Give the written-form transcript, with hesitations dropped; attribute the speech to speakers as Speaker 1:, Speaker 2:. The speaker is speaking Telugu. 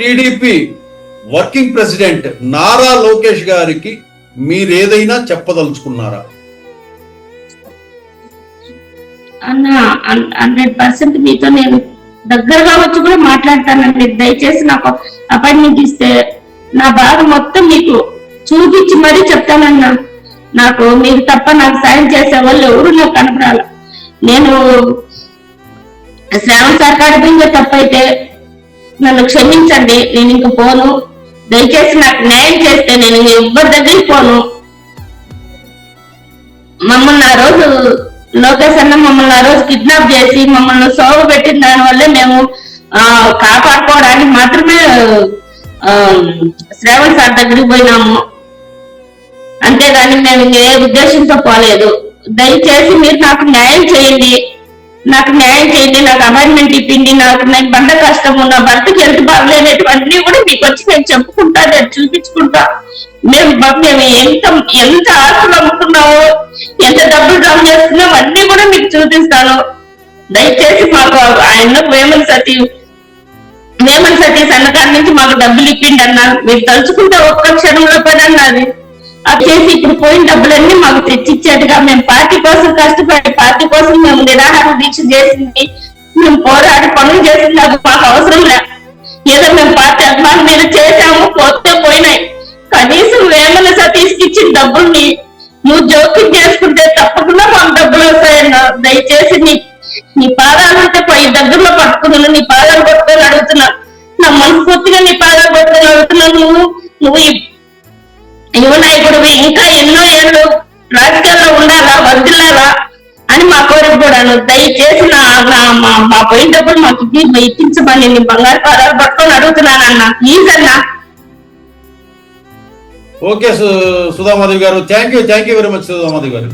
Speaker 1: TDP working president Nara Lokesh గారికి మీరేదైనా చెప్పదలుచుకున్నారా?
Speaker 2: అన్న 100% మీతో నేను దగ్గరగా వచ్చి కూడా మాట్లాడతానండి. దయచేసి నాకు అపాయింట్మెంట్ ఇస్తే నా బాధ మొత్తం మీకు చూపించి మరీ చెప్తానన్నా. నాకు మీరు తప్ప నాకు సాయం చేసే వాళ్ళు ఎవరు నాకు కనపడాల. నేను శ్రావణ్ సర్కార్ బింగ తప్పైతే నన్ను క్షమించండి, నేను ఇంక పోను. దయచేసి నాకు న్యాయం చేస్తే నేను ఎవ్వరి దగ్గరికి పోను. మమ్మల్ని ఆ రోజు లోకేష్ అన్న మమ్మల్ని ఆ రోజు కిడ్నాప్ చేసి మమ్మల్ని సోవ పెట్టిన దాని వల్లే మేము కాపాడుకోవడానికి మాత్రమే శ్రావణ్ సార్ దగ్గరికి పోయినాము. అంతేగాని మేము ఏ ఉద్దేశంతో పోలేదు. దయచేసి మీరు నాకు న్యాయం చేయండి, నాకు అపాయింట్మెంట్ ఇప్పింది. నాకు బండ కష్టము, నా భర్తకి హెల్త్ బాగలేనటువంటివి కూడా మీకు వచ్చి నేను చెప్పుకుంటా, నేను చూపించుకుంటా. మేము ఎంత ఆస్తులు అమ్ముకున్నామో, ఎంత డబ్బులు డ్రాప్ చేస్తున్నామో అన్ని కూడా మీకు చూపిస్తాను. దయచేసి మాకు ఆయన వేమన్ సతీష్ అన్నకాడి నుంచి మాకు డబ్బులు ఇప్పిండి అన్నా. మీరు తలుచుకుంటే ఒక్క క్షణంలో పని అన్నది. అది చేసి ఇప్పుడు పోయిన డబ్బులన్నీ మాకు తెచ్చిచ్చేట్టుగా మేము పార్టీ కోసం కష్టపడి, పార్టీ కోసం మేము నిరాహార దీక్ష చేసింది, మేము పోరాడి పనులు చేసింది మాకు అవసరం లే. ఏదో మేము పార్టీ అభిమానం మీద చేసాము, పోతే పోయినాయి. కనీసం వేమన సతీష్కి ఇచ్చిన డబ్బుల్ని నువ్వు జోక్యం చేసుకుంటే తప్పకుండా మాకు డబ్బులు వస్తాయన్నా. దయచేసి నీ పాదాలు ఉంటే పోయి దగ్గరలో పట్టుకున్నాను, నీ పాదాలు పట్టుకొని అడుగుతున్నా. నా మనస్ఫూర్తిగా నీ పాదాలు పట్టుకొని అడుగుతున్నా. నువ్వు యువనాయకుడు ఇంకా ఎన్నో ఏళ్ళు రాజకీయాల్లో ఉండాలా, వదిలాలా అని మా కోరిక కూడాను. దయచేసి మా పోయిన డబ్బులు మాకు ఇప్పించమని నీ బంగారు పాదాలు పట్టుకొని అడుగుతున్నానన్నా, ప్లీజ్ అన్నా.
Speaker 1: ఓకే సుధామాధవి గారు, thank you very much Sudhamadhavi గారు.